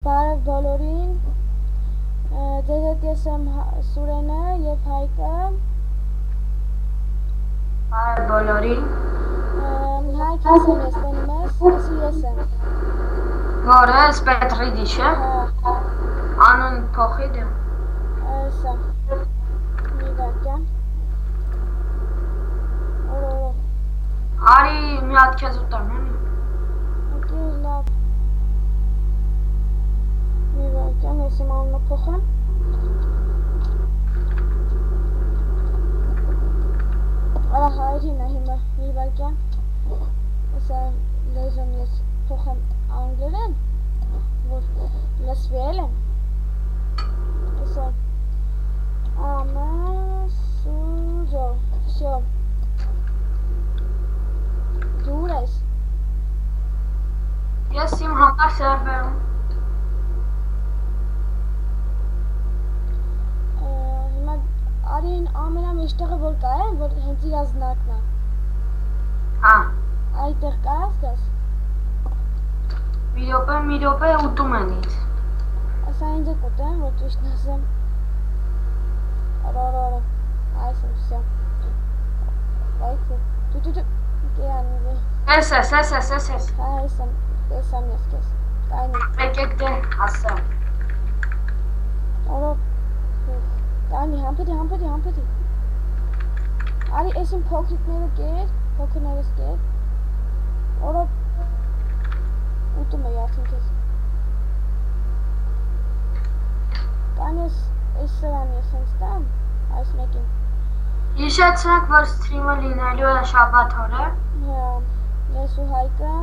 Բարև բոլորին, ձեզ հետ ես եմ Սուրենը և Հայկը։ Բարև բոլորին։ Հայկ ես եմ ես տենում ես, եսի ես եմ։ Որ ես Պետրիդիշ է։ Անուն փոխի դեմ։ Սա, մի վարկյան։ Օրորո։ Արի մի հատ քեզ ուտեմ, էլի։ Okay, լավ։ Մի վարկյան, ես իմ անունը փոխեմ։ Արա հայրին է հիմա, մի վարկյան։ Եսա լեզուն ես փոխեմ անգլերեն, որ լսվի էլ եմ։ Եսա ամասուրո, վսյո։ Դու ուր ես։ Ես իմ համար սերվերում։ Հիմա արին ամենամեջ տեղը որ կա է, որ հենց իր ազնակն է։ Հա։ Այդտեղ կարաս գաս։ Մի րոպե ուտում են ինձ։ Ասա ինձ է կուտեմ, որ ճիշտ նասեմ։ Օրորո, այս եմ վսյո։ Վայքու, դու կերանիվի։ Ես։ Հա, այս եմ, տեսամ ես կես։ Կայնի։ Եկեք դե հասեմ։ Օրո, կայնի, համպետի։ Արի ես իմ փոքրիկները փոքրներս կեր։ Օրո, ուտում է արդեն կես։ Կայնի ես սրան ես հենց տամ, այս մեկին։ Հիշեցնեք, որ սթրիմը լինելու է շաբաթ օրը։ Հա, ես ու Հայկը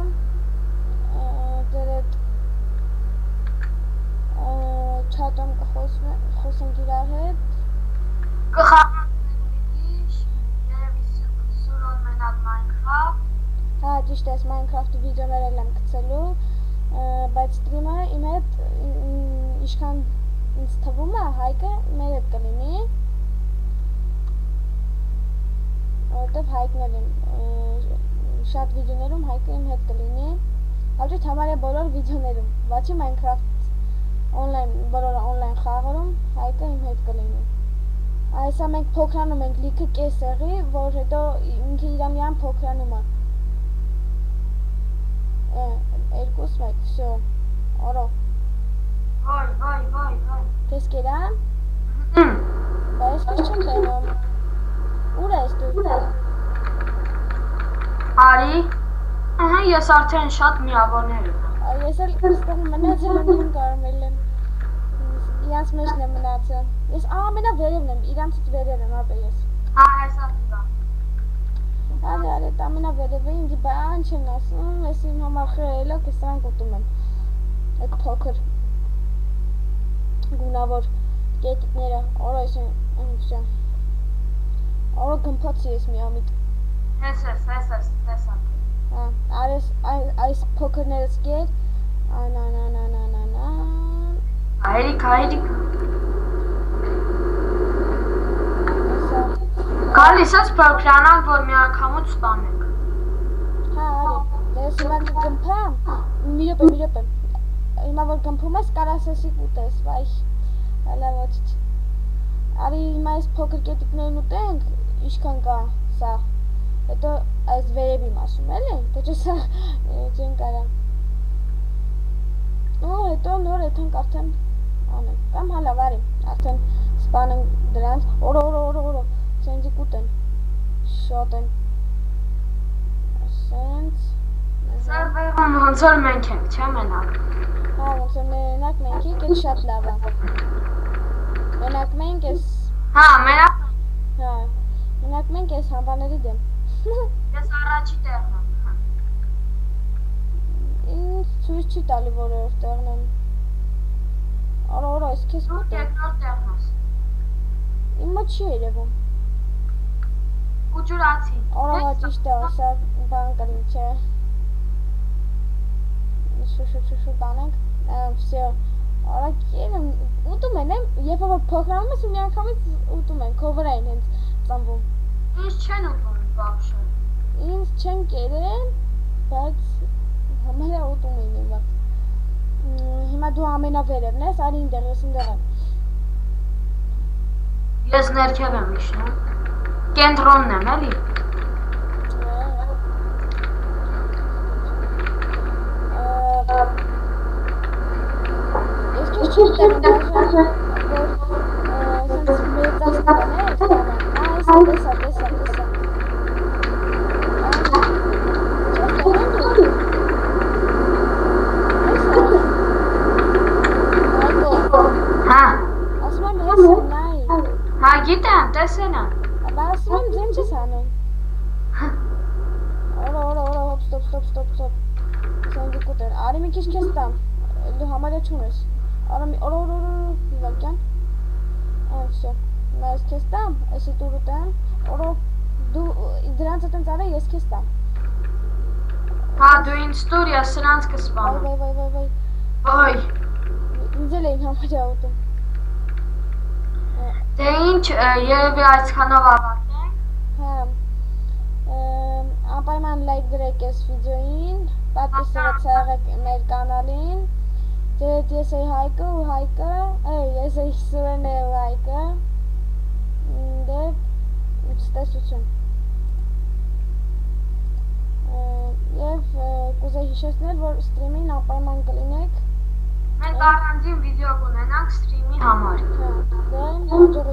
դեր հետ չատում կխոսենք իրար հետ։ Կխաղանք Պետրիդիշ, երևի Սուրոն մենակ Minecraft։ Հա, ճիշտ ես Minecraft-ի վիդեոներ էլ եմ գցելու, բայց ստրիմը իմ հետ ինչքան ինձ թվում է Հայկը մեր հետ կլինի, որովհետև Հայկն էլ շատ վիդեոներում Հայկը իմ հետ կլինի, հաջորդ համարյա բոլոր վիդեոներում, բացի Minecraft բոլոր online խաղերում Հայկը իմ հետ կլինի։ Այսա մենք փոքրանում ենք լիքը կես եղի, որ հետո ինքը իրա միան փոքրանում է։ 2-1, վսյո, օրո։ Վայ։ Կես կերան։ Բա ես կես չեմ տենում։ Ուր ես դու։ Արի, ես արդեն շատ միավորներ եմ։ Ես էլ ստեղ մնացել եմ իմ կարմել եմ։ Իրանց մեջն եմ մնացել։ Ես ամենավերևն եմ, իրանցից վերև եմ, ապե ես։ Հա, հեսա տուրա։ Արի, այդ ամենավերևը ինձի բան չեմ ասում, ես իմ համար խրելոք ես սրանք ուտում եմ։ Այդ փոքր գունավոր կետիկները, օրո ես եմ, օրո գմփոցի ես մի ամիտ։ Ես, տեսա։ Այս փոքրներս կեր, Հայրիկ։ Ասա։ Գալիս ես պրոգրանանք, որ մի անգամուց սպանենք։ Հա, արի, ես հիմա կգմփամ, մի րոպե, հիմա որ գմփում ես կարաս եսի կուտես, վայ, հալա ոչիչ։ Արի հիմա այս փոքր կետիկներն ուտենք, ինչքան կա սա, հետո այս վերևի մասում էլի, թե չէ սա չեն կարա։ Ու հետո նոր եթենք արդեն անենք, կամ հալա վարի, արդեն սպանենք դրանց, օրո, սենձի կուտեն, շոտ են, սենց, Սերվերում ոնց որ մենք ենք, չէ մենակ։ հա, ոնց որ մենակ մենք ենք, ես շատ լավ է։ Մենակ մենք ես, Հա, մենակ մենք ես համբաների դեմ։ ես առաջի տեղն եմ։ Ինձ ցույց չի տալի որով տեղն եմ։ Օրո, ես քեզ Դու կուտեմ։ երկրորդ տեղն ես։ Իմ մոտ չի երևում։ Ուջուրացի։ Օրո, ճիշտ է, սա բան կլինի, չէ։ Շուշ բանենք, վսյո։ Արա կերեմ, ուտում են, երբ որ փոքրանում ես ու մի անգամից ուտում են, քո վրա են հենց ծնվում։ Ինձ չեն ուտում բաբշը։ Ինձ չեն կերել, բայց համարյա ուտում էին իմ վաղ։ Հիմա դու ամենավերևն ես, արի ինտեղ, ես ինտեղ եմ։ Ես ներքև եմ իջնում։ Կենտրոնն եմ, էլի։ Ես քեզ չեմ տանում, բաժան, որ սենց մեծացնեն է, տեսա։ Հա, գիտեմ, տեսել եմ։ Բա ասում եմ, ձեմ չես անում։ Օրա, հոպ, ստոպ։ Սանդիկուտ էր, արի մի քիչ քեզ տամ, դու համարյա չունես։ Օրա, Իվակյան։ Այն վсё, նա ես քեզ տամ, էսի տուրը տեմ, օրա, դու դրանց տենց արա, ես քեզ տամ։ Հա, դու ինձ տուր, ես սրանց կսպանեմ։ Վայ։ Ինձ էլ էին համարյա ուտում։ Դե ինչ, երևի այսքանով ավարտենք։ Հա, անպայման լայք դրեք այս վիդեոին, պատվիսրացա եղեք մեր կանալին, դեհետ ես էի Հայկը ու Հայկը, ես էի Սուրենը ու Հայկը, դեհետ ստեսություն։ Եվ կուզեի հիշեցնել, որ ստրիմին անպայման կլինեք։ Մենք առանձին վիդեո կունենանք ստրիմի համար։ Հա, դե,